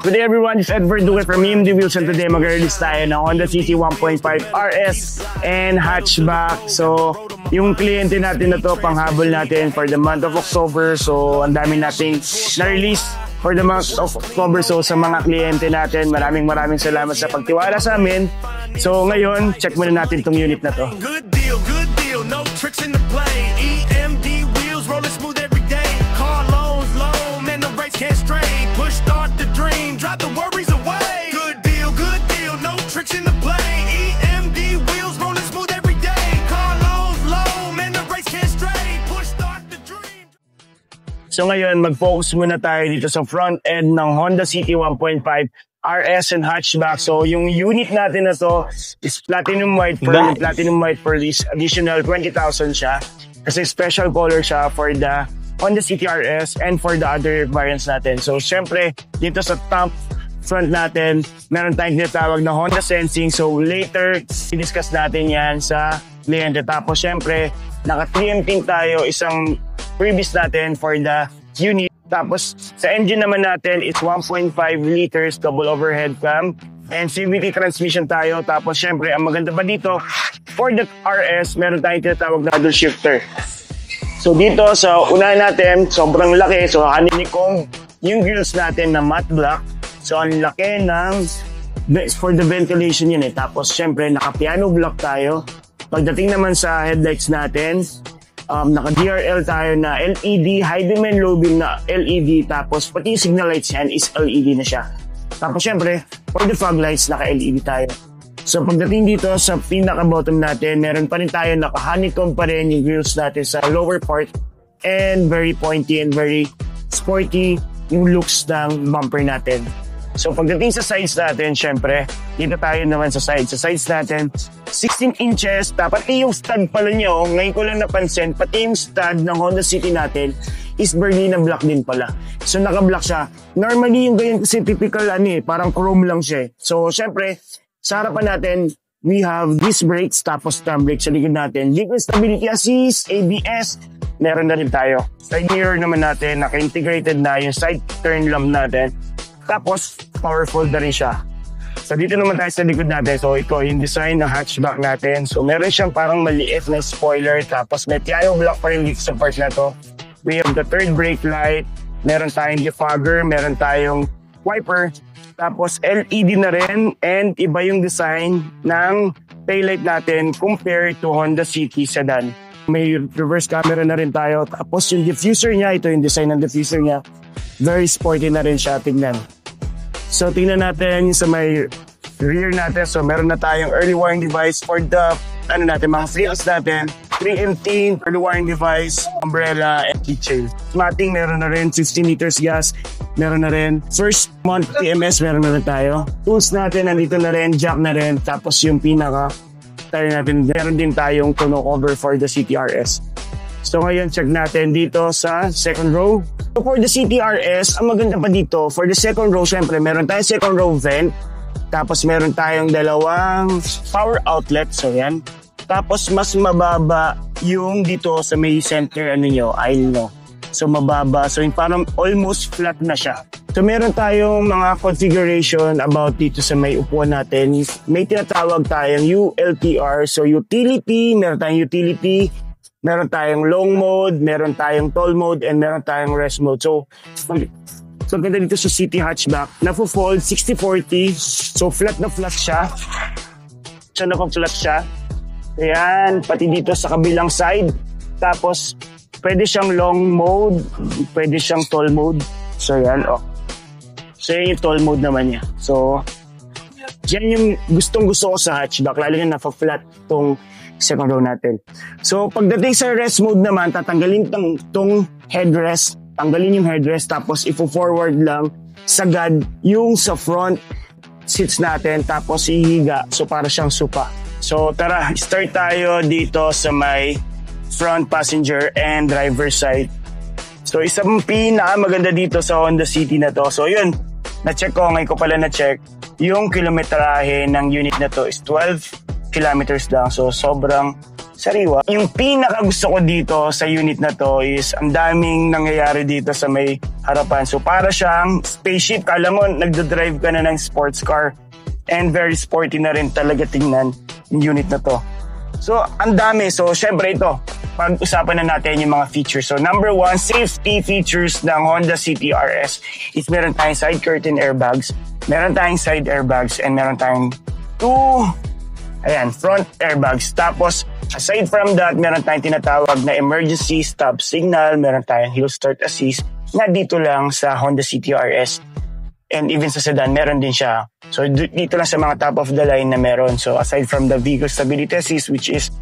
Good day everyone, it's Edward Duque from EMD Wheels and today mag-release tayo ng Honda City 1.5 RS and hatchback. So, yung kliyente natin na to, panghabol natin for the month of October. So, ang dami nating na-release for the month of October. So, sa mga kliyente natin, maraming salamat sa pagtiwala sa amin. So, ngayon, check muna natin tong unit na to. Good deal, no tricks in the play. EMD Wheels, rolling smooth every day. Car loans, low, man, the race can't stray. Push start the dream, drive the worries away. Good deal, no tricks in the play. EMD Wheels, rolling smooth every day. Car loans, low, man, the race can't stray. Push start the dream. So ngayon, mag-focus muna tayo dito sa front end ng Honda City 1.5 RS and hatchback. So yung unit natin na to is platinum white pearl. Platinum white pearl is additional 20,000 siya. Kasi special color siya for the Honda City RS and for the other variants natin. So syempre, dito sa top front natin, meron tayong tinatawag na Honda Sensing. So later, i-discuss natin yan sa kliyente. Tapos syempre, naka-preempting tayo isang previous natin for the unit. Tapos sa engine naman natin, it's 1.5 liters double overhead cam and CVT transmission tayo. Tapos syempre, ang maganda pa dito, for the RS, meron tayong tinatawag na dual shifter. So dito sa unahan natin, sobrang laki. So honeycomb yung grills natin na matte black. So ang laki ng for the ventilation yun eh. Tapos syempre naka-piano black tayo. Pagdating naman sa headlights natin, naka-DRL tayo na LED, high beam and low beam na LED. Tapos pati yung signal lights yan is LED na siya. Tapos syempre, for the fog lights, naka-LED tayo. So pagdating dito sa pinaka-bottom natin, meron pa rin tayo naka-honeycomb pa rin yung grills natin sa lower part and very pointy and very sporty yung looks ng bumper natin. So pagdating sa sides natin, syempre, dito tayo naman sa sides. Sa sides natin, 16 inches, pati yung stud pala nyo, ngayon ko lang napansin, pati yung stud ng Honda City natin is Berlina black din pala. So naka-black siya. Normally yung ganyan kasi typical parang chrome lang siya. So syempre, sa harapan natin, we have disc brakes, tapos drum brakes sa likod natin. Liquid stability assist, ABS, meron na rin tayo. Side mirror naman natin, naka-integrated na yung side turn lamp natin. Tapos, powerful na rin siya. So dito naman tayo sa likod natin. So ito yung design ng hatchback natin. So meron siyang parang maliit na spoiler. Tapos may piano block pa rin dito sa part na to. We have the third brake light. Meron tayong defogger. Meron tayong wiper. Tapos LED na rin and iba yung design ng taillight natin compared to Honda City sedan. May reverse camera na rin tayo. Tapos yung diffuser niya, ito yung design ng diffuser niya. Very sporty na rin siya, tingnan. So tingnan natin sa may rear natin. So meron na tayong early warning device for the mga frills natin. 3MT, early warning device, umbrella, and keychain. Mating meron na rin, 15 liters gas. Meron na rin. First month TMS, meron na rin tayo. Tools natin, nandito na rin, jack na rin. Tapos yung pinaka-tire natin, meron din tayong tonneau cover for the CTRS. So ngayon, check natin dito sa second row. So for the CTRS, ang maganda pa dito, for the second row, syempre, meron tayong second row vent. Tapos meron tayong dalawang power outlet. So yan. Tapos mas mababa yung dito sa may center aisle nyo. So mababa. So yung parang almost flat na siya. So meron tayong mga configuration about dito sa may upuan natin. May tinatawag tayong ULTR. So utility, meron tayong utility. Meron tayong long mode, meron tayong tall mode, and meron tayong rest mode. So ganda dito sa City Hatchback. Nafo-fold 60-40. So flat na flat siya. So naka-flat siya. Ayan, pati dito sa kabilang side. Tapos, pwede siyang long mode, pwede siyang tall mode. So, yan, So, yan yung tall mode naman niya. So, yan yung gustong-gusto ko sa hatchback. Lalo na napa-flat tong second row natin. So, pagdating sa rest mode naman, tatanggalin tong headrest. Tanggalin yung headrest, tapos ifo-forward lang sagad yung sa front seats natin, tapos ihiga. So, para siyang supa. So tara, start tayo dito sa may front passenger and driver side. So isang pinakamaganda dito sa Honda City na to. So yun, na-check ko, ngayon ko pala na-check. Yung kilometrahe ng unit na to is 12 kilometers lang. So, sobrang sariwa. Yung pinaka gusto ko dito sa unit na to is ang daming nangyayari dito sa may harapan. So, para siyang spaceship. Kala mo, nagdodrive ka na ng sports car. And very sporty na rin talaga tingnan yung unit na to. So, ang dami. So, syempre ito, pag-usapan na natin yung mga features. So, number 1, safety features ng Honda City RS is meron tayong side curtain airbags, meron tayong side airbags, and meron tayong 2 front airbags. Tapos, aside from that, meron tayong tinatawag na emergency stop signal, meron tayong hill start assist na dito lang sa Honda City RS. And even sa sedan, meron din siya. So, dito lang sa mga top of the line na meron. So, aside from the vehicle stability assist, which is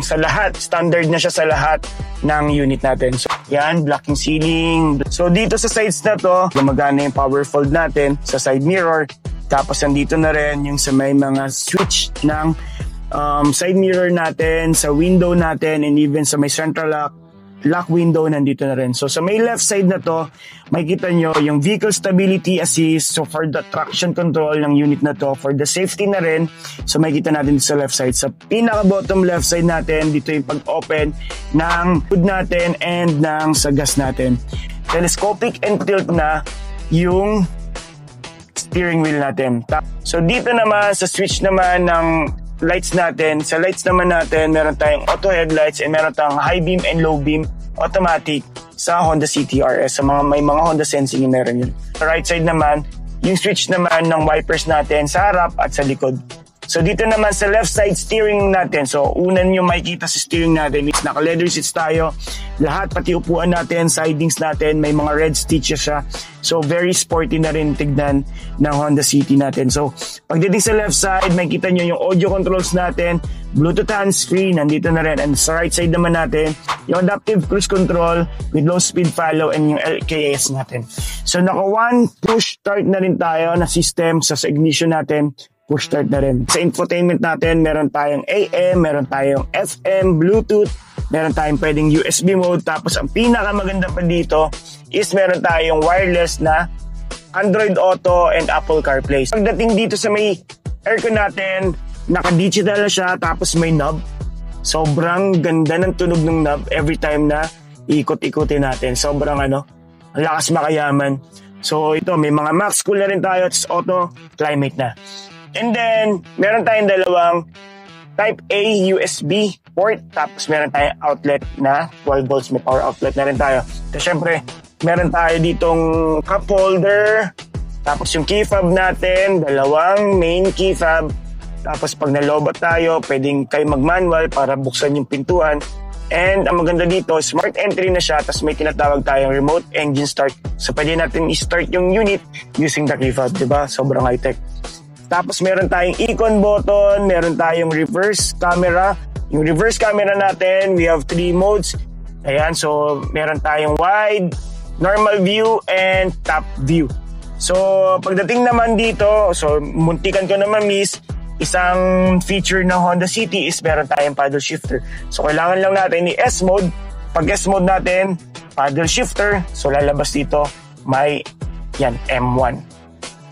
sa lahat, standard na siya sa lahat ng unit natin. So, yan, blocking ceiling. So, dito sa sides na to, gumagana yung power fold natin sa side mirror. Tapos, nandito na rin yung sa may mga switch ng side mirror natin, sa window natin, and even sa may central lock window, nandito na rin. So, sa may left side na to, makikita nyo yung vehicle stability assist. So, for the traction control ng unit na to, for the safety na rin, so makikita natin sa left side. Sa pinaka-bottom left side natin, dito yung pag-open ng hood natin and ng sa gas natin. Telescopic and tilt na yung steering wheel natin. So, dito naman, sa switch naman ng lights natin. Sa lights naman natin, meron tayong auto headlights and meron tayong high beam and low beam automatic sa Honda City RS. Sa may mga Honda Sensing yung meron yun. Sa right side naman, yung switch naman ng wipers natin sa harap at sa likod. So dito naman sa left side steering natin. So unan yung makikita sa steering natin is naka-leather seats tayo. Lahat, pati upuan natin, sidings natin, may mga red stitches siya. So very sporty na rin tignan ng Honda City natin. So pagdating sa left side, makikita nyo yung audio controls natin, Bluetooth hands-free, nandito na rin. And sa right side naman natin, yung adaptive cruise control with low speed follow and yung LKS natin. So naka one push start na rin tayo na system sa ignition natin. Push start na rin. Sa infotainment natin, meron tayong AM, meron tayong FM, Bluetooth, meron tayong pwedeng USB mode. Tapos ang pinakamaganda pa dito is meron tayong wireless na Android Auto and Apple CarPlay. Pagdating dito sa may aircon natin, naka-digital na siya, tapos may knob. Sobrang ganda ng tunog ng knob every time na ikot-ikutin natin. Sobrang ang lakas makayaman. So ito, may mga max cool na rin tayo, at auto climate na. And then, meron tayong dalawang Type A USB port, tapos meron tayong outlet na 12 volts, may power outlet na rin tayo. So, syempre, meron tayo ditong cup holder, tapos yung key fob natin, dalawang main key fob, tapos pag nalobat tayo, pwedeng kayo mag-manual para buksan yung pintuan. And ang maganda dito, smart entry na siya, tapos may tinatawag tayong remote engine start. So, pwede natin i-start yung unit using the key fob, diba? Sobrang high-tech. Tapos meron tayong icon button, meron tayong reverse camera. Yung reverse camera natin, we have 3 modes. Ayan, so meron tayong wide, normal view, and top view. So pagdating naman dito, so muntikan ko na ma-miss, isang feature ng Honda City is meron tayong paddle shifter. So kailangan lang natin i-S mode. Pag S mode natin, paddle shifter, so lalabas dito, may M1.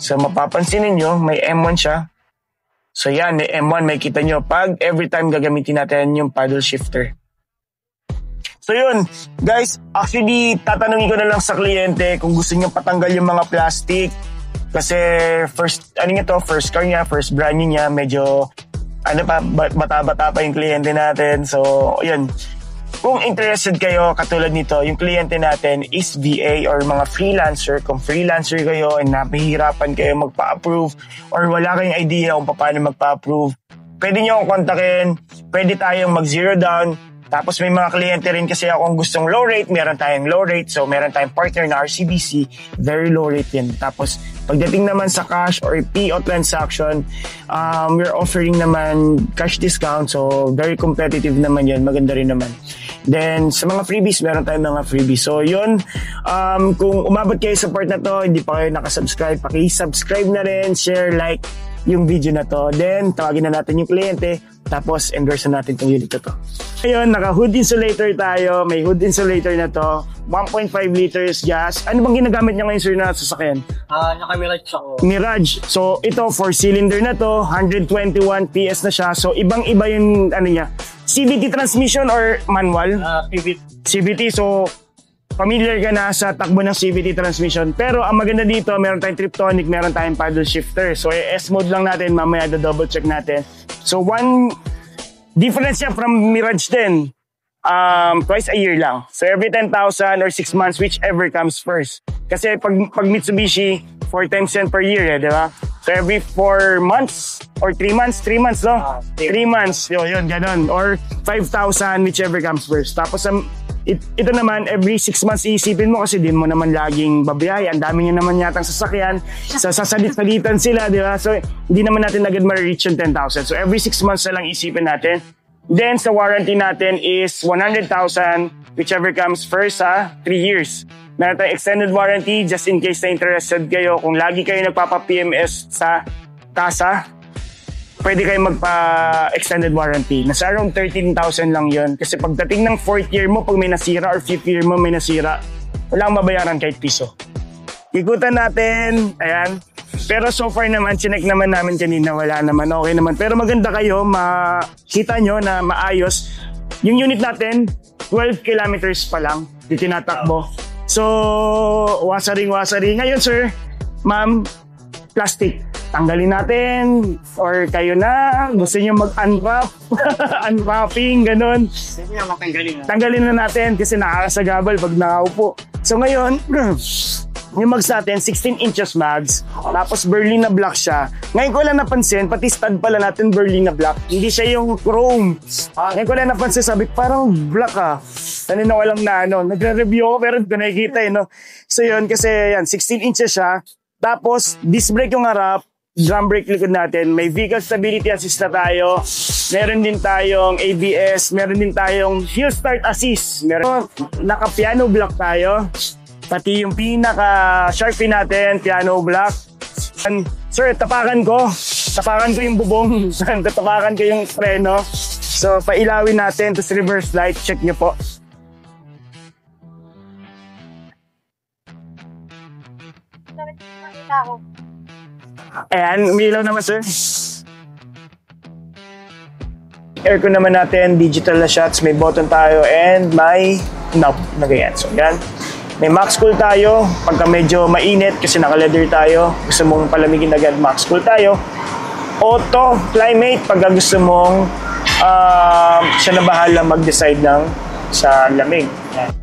So, mapapansin ninyo, may M1 siya. So, yan, may M1, may kita nyo. Pag every time gagamitin natin yung paddle shifter. So, yun. Guys, actually, tatanungin ko na lang sa kliyente kung gusto nyo patanggal yung mga plastic. Kasi, first car niya, first brand niya, medyo, bata-bata pa yung kliyente natin. So, yun. Kung interested kayo, katulad nito, yung kliyente natin is VA or mga freelancer. Kung freelancer kayo and napahirapan kayo magpa-approve or wala kayong idea kung paano magpa-approve, pwede nyo akong kontakin, pwede tayong mag-zero down. Tapos may mga kliyente rin kasi akong gustong low rate, meron tayong low rate. So meron tayong partner na RCBC, very low rate din. Tapos pagdating naman sa cash or PO transaction, we're offering naman cash discount. So very competitive naman yun, maganda rin naman. Then sa mga freebies, meron tayong mga freebies. So yun, kung umabot kayo sa part na to, hindi pa kayo nakasubscribe, paki-subscribe na rin, share, like yung video na to. Then tawagin na natin yung kliyente Tapos, endorse natin itong unit na to. Ngayon, naka-hood insulator tayo. May hood insulator na to. 1.5 liters gas. Ano bang ginagamit niya ngayon, sir, na sasakyan? Naka-Mirage ako. Mirage. So, ito, 4-cylinder na to. 121 PS na siya. So, ibang-iba yung, ano niya. CVT transmission or manual? CVT. So, familiar ka na sa takbo ng CVT transmission. Pero, ang maganda dito, meron tayong Triptonic, meron tayong paddle shifter. So, S-mode lang natin. Mamaya, double check natin. So, one difference niya from Mirage din. Twice a year lang. So, every 10,000 or 6 months, whichever comes first. Kasi pag Mitsubishi, 4 times yan per year, di ba? So, every 4 months or 3 months, 3 months, no? 3 months, yun, ganun. Or 5,000, whichever comes first. Tapos, ito naman, every 6 months iisipin mo kasi din mo naman laging babiyahe. Ang dami niya naman yatang sasakyan. Sasalit-salitan sila, di ba? So, hindi naman natin agad ma-reach yung 10,000. So, every 6 months na lang isipin natin. Then, sa warranty natin is 100,000, whichever comes first, 3 years. Meron tayong extended warranty just in case na interested kayo. Kung lagi kayo nagpapa-PMS sa tasa, pwede kayo magpa-extended warranty. Nasa around 13,000 lang yon. Kasi pagdating ng 4th year mo, pag may nasira or 5th year mo may nasira, wala kang mabayaran kahit piso. Ikutan natin, ayan. Pero so far naman, chinek naman namin kanina, wala naman, okay naman. Pero maganda kayo, makita nyo na maayos. Yung unit natin, 12 kilometers pa lang, di tinatakbo. So, wasaring-wasaring. Ngayon sir, ma'am, plastic. Tanggalin natin, or kayo na, gusto nyo mag-unwrap, unwrapping, ganun. Tanggalin na natin kasi nakakasagabal pag nakaupo. So ngayon, yung mags natin, 16 inches mags, tapos Berlin na black siya. Ngayon ko lang napansin, pati stud pala natin Berlin na black, hindi siya yung chrome. Ngayon ko lang napansin, sabi, parang black Kanina ko lang na, nagre-review ako, pero hindi ko nakikita no. So yun, kasi yan, 16 inches siya. Tapos, disc brake yung harap, drum brake likod natin, may vehicle stability assist na tayo, meron din tayong ABS, meron din tayong hill start assist, meron naka-piano block tayo, pati yung pinaka-sharpie natin, piano block. And, sir, tapakan ko yung bubong, tapakan ko yung preno. So, pailawin natin, tapos reverse light, check nyo po. Ayan, umilaw naman sir. Aircon naman natin, digital na shots, may button tayo, and may knob na ganyan. So yan, may max cool tayo, pagka medyo mainit kasi naka-leather tayo, gusto mong palamigin agad, max cool tayo. Auto climate, pagka gusto mong siya na bahala mag-decide ng sa lamig. Yan.